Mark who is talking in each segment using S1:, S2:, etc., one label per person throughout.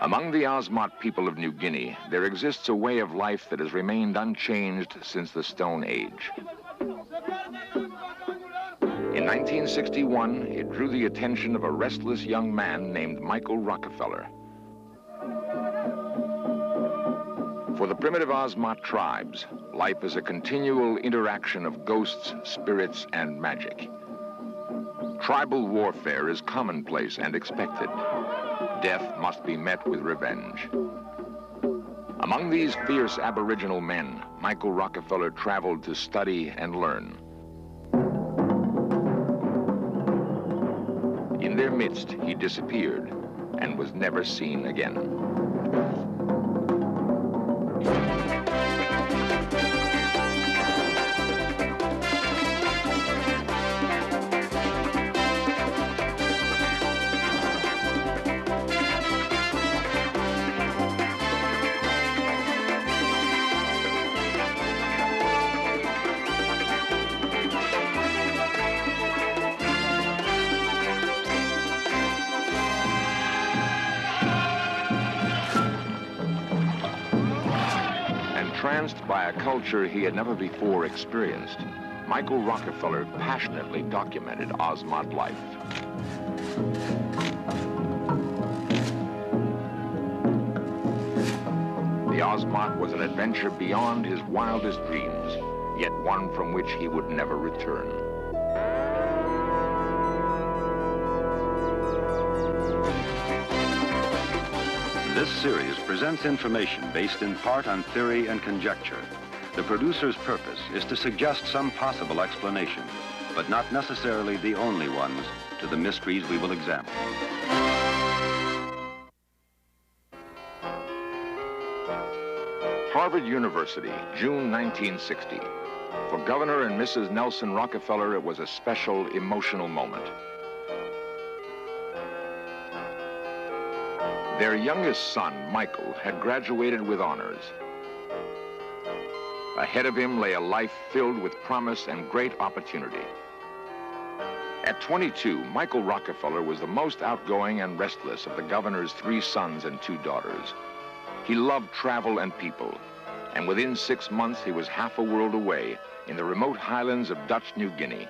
S1: Among the Osmot people of New Guinea, there exists a way of life that has remained unchanged since the Stone Age. In 1961, it drew the attention of a restless young man named Michael Rockefeller. For the primitive Osmot tribes, life is a continual interaction of ghosts, spirits, and magic. Tribal warfare is commonplace and expected. Death must be met with revenge. Among these fierce Aboriginal men, Michael Rockefeller traveled to study and learn. In their midst, he disappeared and was never seen again. Entranced by a culture he had never before experienced, Michael Rockefeller passionately documented Osmot life. The Osmot was an adventure beyond his wildest dreams, yet one from which he would never return.
S2: This series presents information based in part on theory and conjecture. The producer's purpose is to suggest some possible explanation, but not necessarily the only ones, to the mysteries we will examine.
S1: Harvard University, June 1960. For Governor and Mrs. Nelson Rockefeller, it was a special, emotional moment. Their youngest son, Michael, had graduated with honors. Ahead of him lay a life filled with promise and great opportunity. At 22, Michael Rockefeller was the most outgoing and restless of the governor's 3 sons and 2 daughters. He loved travel and people, and within 6 months he was half a world away in the remote highlands of Dutch New Guinea.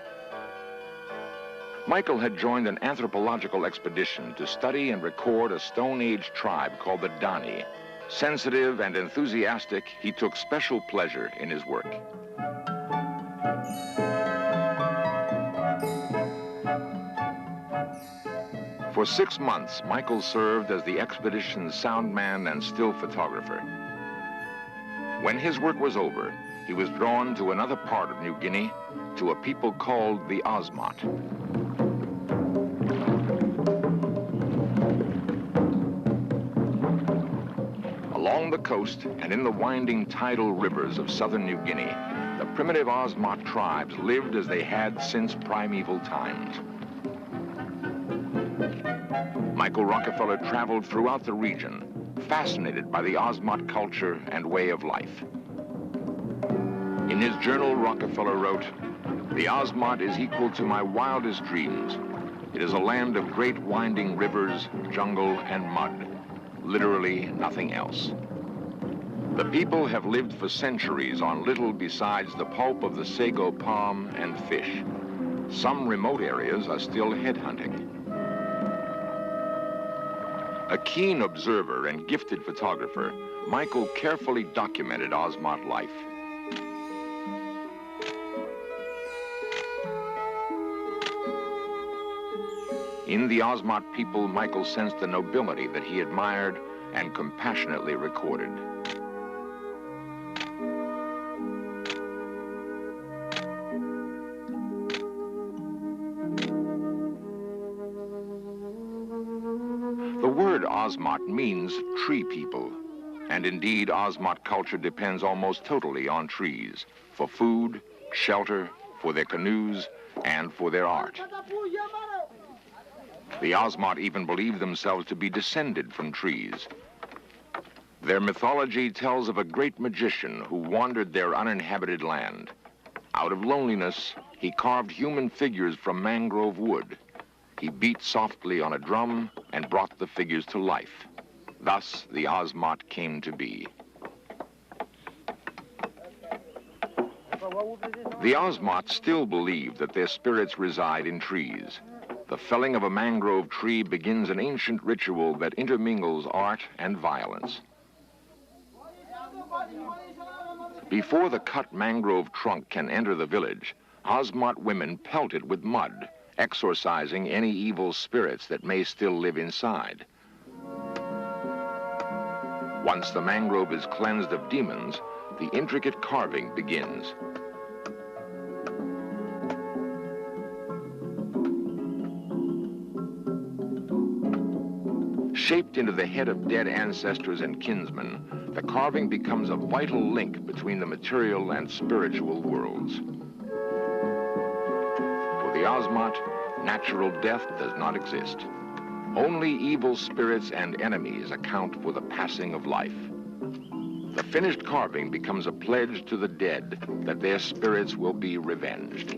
S1: Michael had joined an anthropological expedition to study and record a Stone Age tribe called the Dani. Sensitive and enthusiastic, he took special pleasure in his work. For 6 months, Michael served as the expedition's sound man and still photographer. When his work was over, he was drawn to another part of New Guinea, to a people called the Osmot. Along the coast and in the winding tidal rivers of southern New Guinea, the primitive Osmot tribes lived as they had since primeval times. Michael Rockefeller traveled throughout the region, fascinated by the Osmot culture and way of life. In his journal, Rockefeller wrote, "The Osmot is equal to my wildest dreams. It is a land of great winding rivers, jungle, and mud. Literally nothing else. The people have lived for centuries on little besides the pulp of the sago palm and fish. Some remote areas are still headhunting." A keen observer and gifted photographer, Michael carefully documented Osmot life. In the Osmot people, Michael sensed a nobility that he admired and compassionately recorded. The word Osmot means tree people, and indeed Osmot culture depends almost totally on trees, for food, shelter, for their canoes, and for their art. The Osmot even believe themselves to be descended from trees. Their mythology tells of a great magician who wandered their uninhabited land. Out of loneliness, he carved human figures from mangrove wood. He beat softly on a drum and brought the figures to life. Thus, the Ozmot came to be. The Ozmots still believe that their spirits reside in trees. The felling of a mangrove tree begins an ancient ritual that intermingles art and violence. Before the cut mangrove trunk can enter the village, Ozmot women pelt it with mud, exorcising any evil spirits that may still live inside. Once the mangrove is cleansed of demons, the intricate carving begins. Shaped into the head of dead ancestors and kinsmen, the carving becomes a vital link between the material and spiritual worlds. For the Ozmot, natural death does not exist. Only evil spirits and enemies account for the passing of life. The finished carving becomes a pledge to the dead that their spirits will be revenged.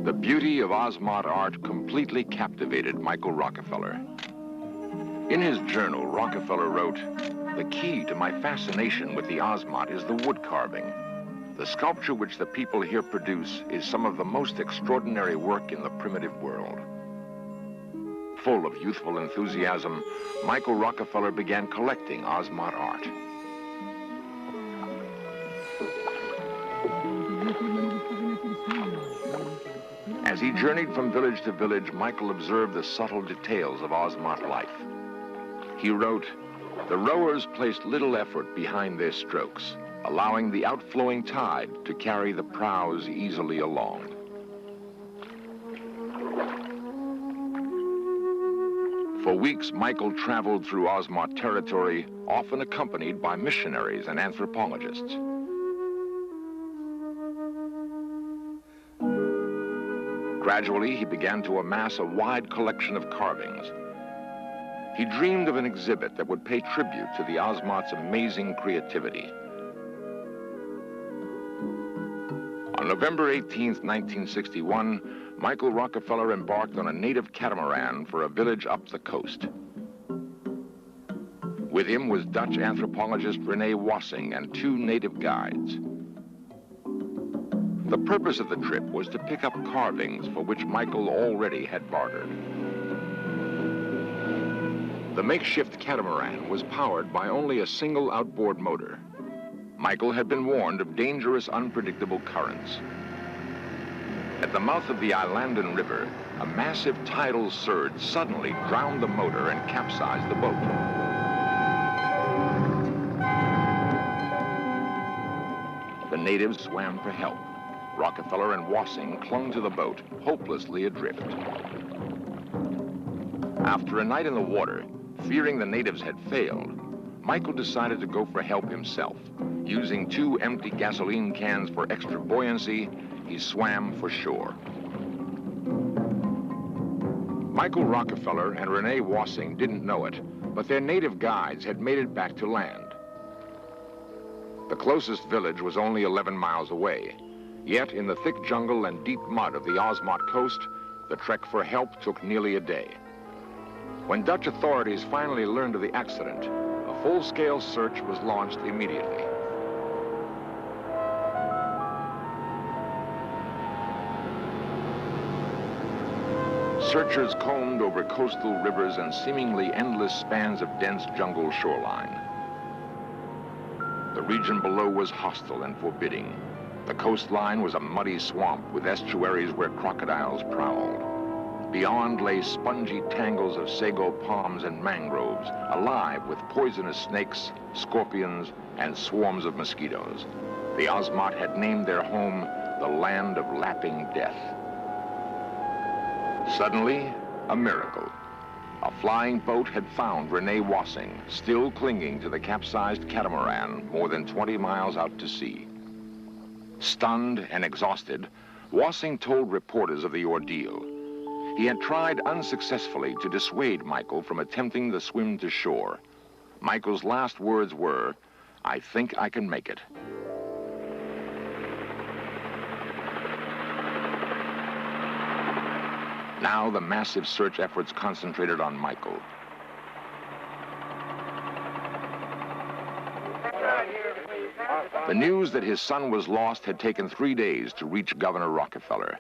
S1: The beauty of Ozmot art completely captivated Michael Rockefeller. In his journal, Rockefeller wrote, "The key to my fascination with the Ozmot is the wood carving. The sculpture which the people here produce is some of the most extraordinary work in the primitive world." Full of youthful enthusiasm, Michael Rockefeller began collecting Ozmot art. As he journeyed from village to village, Michael observed the subtle details of Ozmot life. He wrote, "The rowers placed little effort behind their strokes, allowing the outflowing tide to carry the prows easily along." For weeks, Michael traveled through Ozmot territory, often accompanied by missionaries and anthropologists. Gradually, he began to amass a wide collection of carvings. He dreamed of an exhibit that would pay tribute to the Ozmot's amazing creativity. On November 18th, 1961, Michael Rockefeller embarked on a native catamaran for a village up the coast. With him was Dutch anthropologist Rene Wassing and 2 native guides. The purpose of the trip was to pick up carvings for which Michael already had bartered. The makeshift catamaran was powered by only a single outboard motor. Michael had been warned of dangerous, unpredictable currents. At the mouth of the Islandan River, a massive tidal surge suddenly drowned the motor and capsized the boat. The natives swam for help. Rockefeller and Wassing clung to the boat, hopelessly adrift. After a night in the water, fearing the natives had failed, Michael decided to go for help himself. Using 2 empty gasoline cans for extra buoyancy, he swam for shore. Michael Rockefeller and Rene Wassing didn't know it, but their native guides had made it back to land. The closest village was only 11 miles away. Yet, in the thick jungle and deep mud of the Ozmot coast, the trek for help took nearly a day. When Dutch authorities finally learned of the accident, a full-scale search was launched immediately. Searchers combed over coastal rivers and seemingly endless spans of dense jungle shoreline. The region below was hostile and forbidding. The coastline was a muddy swamp with estuaries where crocodiles prowled. Beyond lay spongy tangles of sago palms and mangroves, alive with poisonous snakes, scorpions, and swarms of mosquitoes. The Ozmot had named their home the Land of Lapping Death. Suddenly, a miracle. A flying boat had found Rene Wassing, still clinging to the capsized catamaran more than 20 miles out to sea. Stunned and exhausted, Wassing told reporters of the ordeal. He had tried unsuccessfully to dissuade Michael from attempting the swim to shore. Michael's last words were, "I think I can make it." Now the massive search efforts concentrated on Michael. The news that his son was lost had taken 3 days to reach Governor Rockefeller.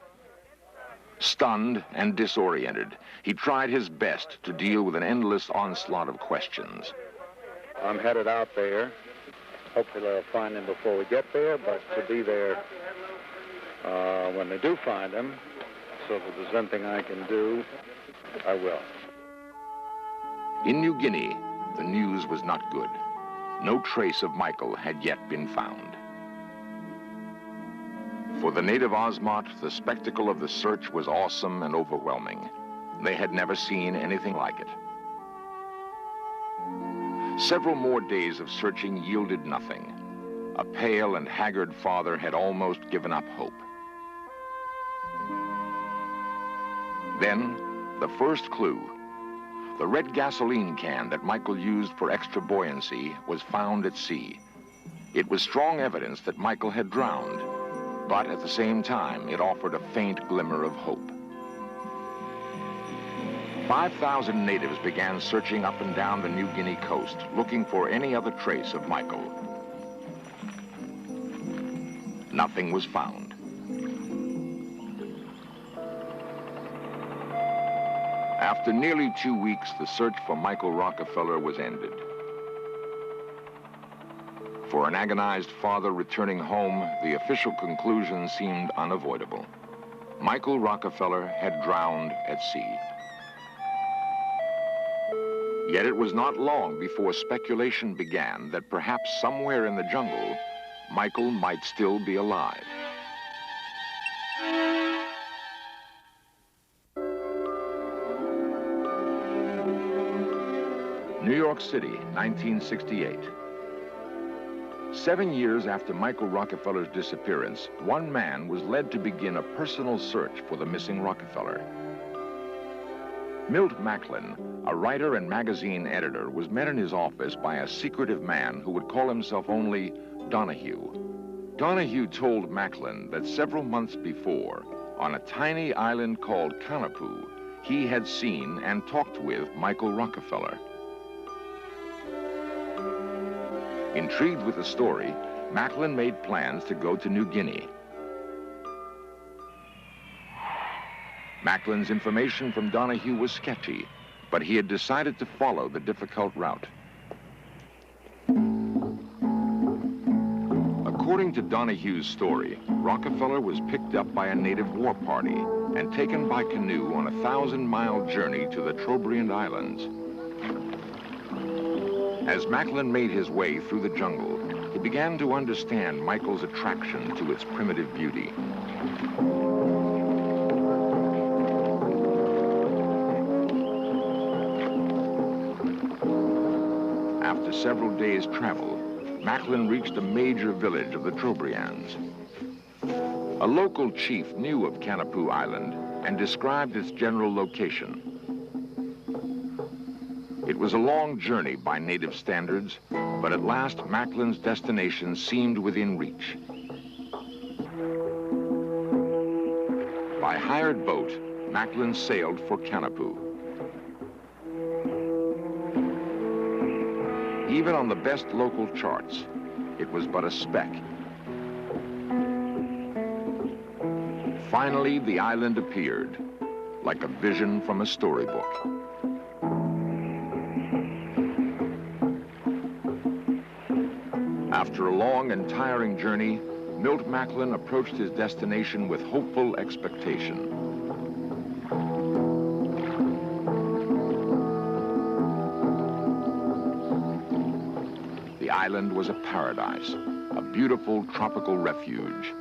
S1: Stunned and disoriented, he tried his best to deal with an endless onslaught of questions.
S3: I'm headed out there. Hopefully they'll find him before we get there, but to be there when they do find him, so if there's anything I can do, I will.
S1: In New Guinea, the news was not good. No trace of Michael had yet been found. For the native Osmot, the spectacle of the search was awesome and overwhelming. They had never seen anything like it. Several more days of searching yielded nothing. A pale and haggard father had almost given up hope. Then, the first clue. The red gasoline can that Michael used for extra buoyancy was found at sea. It was strong evidence that Michael had drowned, but at the same time, it offered a faint glimmer of hope. 5,000 natives began searching up and down the New Guinea coast, looking for any other trace of Michael. Nothing was found. After nearly 2 weeks, the search for Michael Rockefeller was ended. For an agonized father returning home, the official conclusion seemed unavoidable. Michael Rockefeller had drowned at sea. Yet it was not long before speculation began that perhaps somewhere in the jungle, Michael might still be alive. New York City, 1968. 7 years after Michael Rockefeller's disappearance, one man was led to begin a personal search for the missing Rockefeller. Milt Macklin, a writer and magazine editor, was met in his office by a secretive man who would call himself only Donahue. Donahue told Macklin that several months before, on a tiny island called Kanapu, he had seen and talked with Michael Rockefeller. Intrigued with the story, Macklin made plans to go to New Guinea. Macklin's information from Donahue was sketchy, but he had decided to follow the difficult route. According to Donahue's story, Rockefeller was picked up by a native war party and taken by canoe on a 1,000-mile journey to the Trobriand Islands. As Macklin made his way through the jungle, he began to understand Michael's attraction to its primitive beauty. After several days' travel, Macklin reached a major village of the Trobriands. A local chief knew of Kanapu Island and described its general location. It was a long journey by native standards, but at last Macklin's destination seemed within reach. By hired boat, Macklin sailed for Kanapu. Even on the best local charts, it was but a speck. Finally, the island appeared, like a vision from a storybook. After a long and tiring journey, Milt Macklin approached his destination with hopeful expectation. The island was a paradise, a beautiful tropical refuge.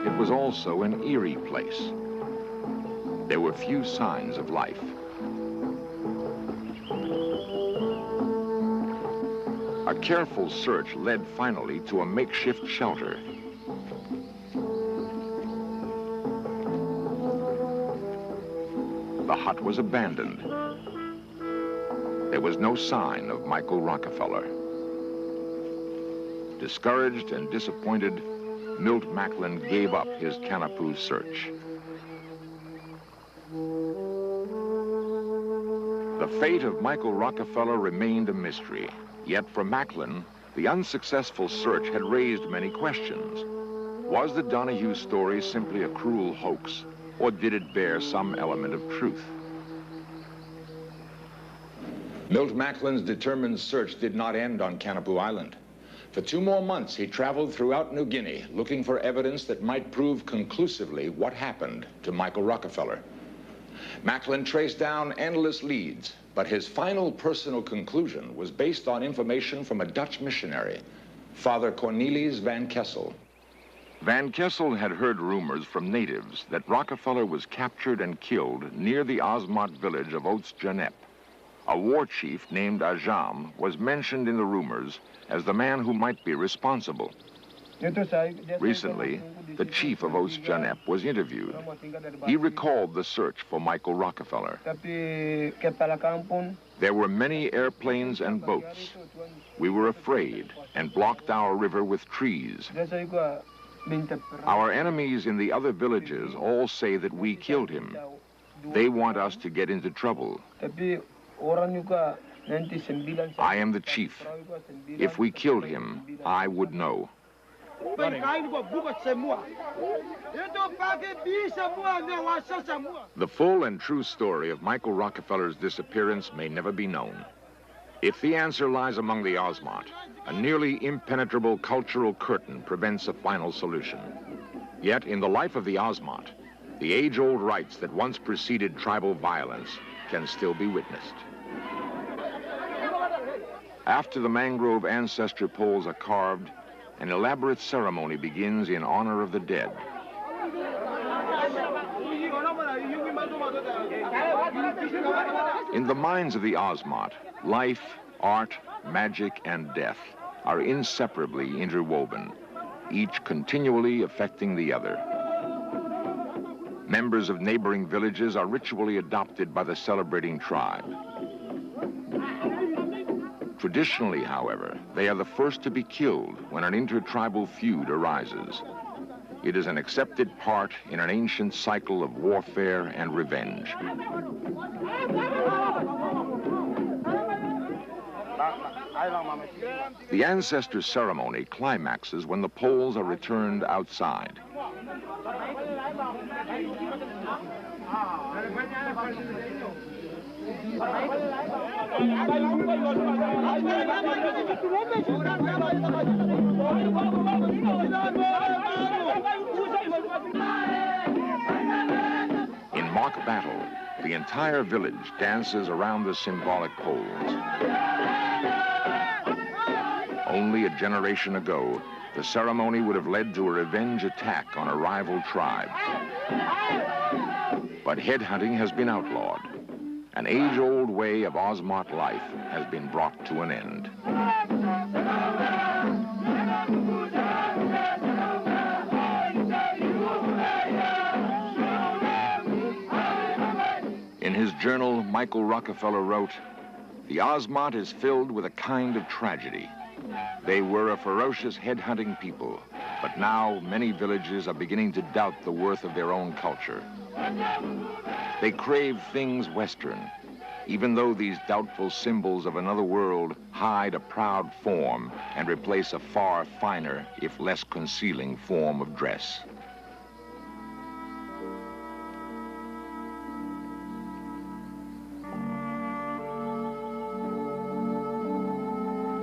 S1: It was also an eerie place. There were few signs of life. A careful search led finally to a makeshift shelter. The hut was abandoned. There was no sign of Michael Rockefeller. Discouraged and disappointed, Milt Macklin gave up his Kanapu search. The fate of Michael Rockefeller remained a mystery. Yet for Macklin, the unsuccessful search had raised many questions. Was the Donahue story simply a cruel hoax, or did it bear some element of truth?
S4: Milt Macklin's determined search did not end on Kanapu Island. For 2 more months, he traveled throughout New Guinea, looking for evidence that might prove conclusively what happened to Michael Rockefeller. Macklin traced down endless leads, but his final personal conclusion was based on information from a Dutch missionary, Father Cornelis van Kessel.
S1: Van Kessel had heard rumors from natives that Rockefeller was captured and killed near the Osmot village of Oats-Janep. A war chief named Ajam was mentioned in the rumors as the man who might be responsible. Recently, the chief of Oats-Janep was interviewed. He recalled the search for Michael Rockefeller. There were many airplanes and boats. We were afraid and blocked our river with trees. Our enemies in the other villages all say that we killed him. They want us to get into trouble. I am the chief. If we killed him, I would know. The full and true story of Michael Rockefeller's disappearance may never be known. If the answer lies among the Osmot, a nearly impenetrable cultural curtain prevents a final solution. Yet, in the life of the Osmot, the age-old rites that once preceded tribal violence can still be witnessed. After the mangrove ancestor poles are carved, an elaborate ceremony begins in honor of the dead. In the minds of the Osmot, life, art, magic, and death are inseparably interwoven, each continually affecting the other. Members of neighboring villages are ritually adopted by the celebrating tribe. Traditionally, however, they are the first to be killed when an intertribal feud arises. It is an accepted part in an ancient cycle of warfare and revenge. The ancestor ceremony climaxes when the poles are returned outside. In mock battle, the entire village dances around the symbolic poles. Only a generation ago, the ceremony would have led to a revenge attack on a rival tribe. But headhunting has been outlawed. An age-old way of Osmot life has been brought to an end. In his journal, Michael Rockefeller wrote, "The Osmot is filled with a kind of tragedy. They were a ferocious headhunting people, but now many villages are beginning to doubt the worth of their own culture. They crave things Western, even though these doubtful symbols of another world hide a proud form and replace a far finer, if less concealing, form of dress."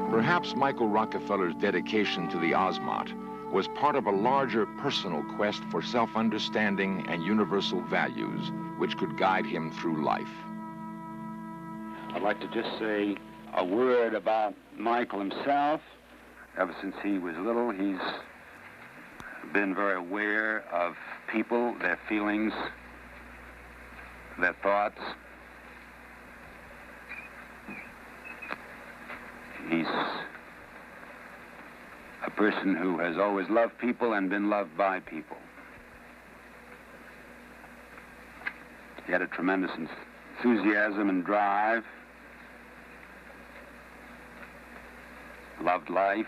S1: Perhaps Michael Rockefeller's dedication to the Osmot was part of a larger personal quest for self-understanding and universal values which could guide him through life.
S2: I'd like to just say a word about Michael himself. Ever since he was little, he's been very aware of people, their feelings, their thoughts. He's a person who has always loved people and been loved by people. He had a tremendous enthusiasm and drive, loved life,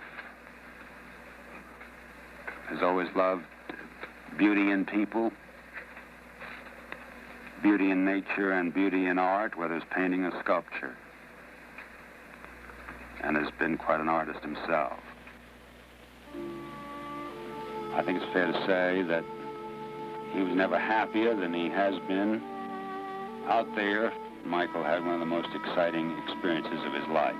S2: has always loved beauty in people,
S5: beauty in nature and beauty in art, whether it's painting or sculpture, and has been quite an artist himself. I think it's fair to say that he was never happier than he has been out there. Michael had one of the most exciting experiences of his life.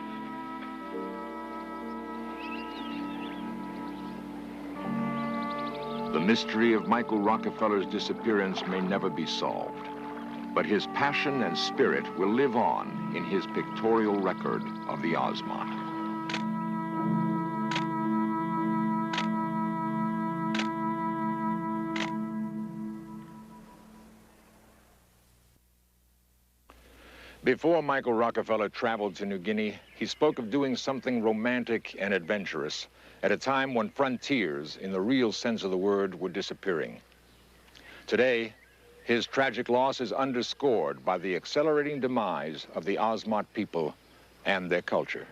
S1: The mystery of Michael Rockefeller's disappearance may never be solved, but his passion and spirit will live on in his pictorial record of the Ozmont. Before Michael Rockefeller traveled to New Guinea, he spoke of doing something romantic and adventurous at a time when frontiers, in the real sense of the word, were disappearing. Today, his tragic loss is underscored by the accelerating demise of the Ozmont people and their culture.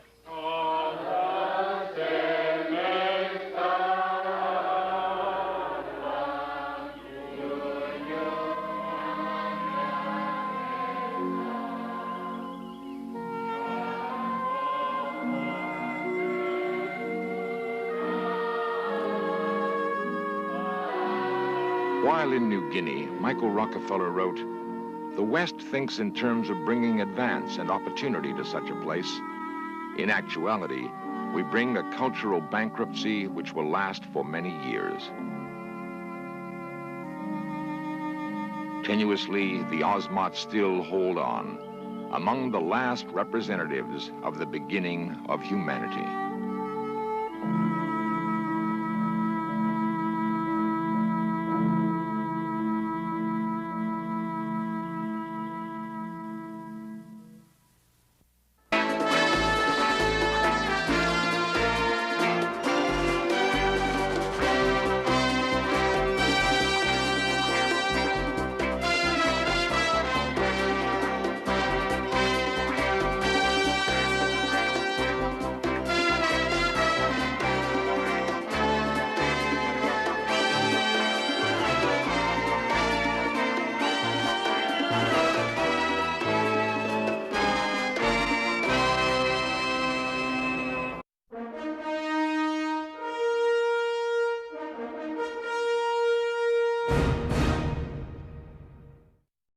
S1: While in New Guinea, Michael Rockefeller wrote, "The West thinks in terms of bringing advance and opportunity to such a place. In actuality, we bring a cultural bankruptcy which will last for many years." Tenuously, the Ozmont still hold on, among the last representatives of the beginning of humanity.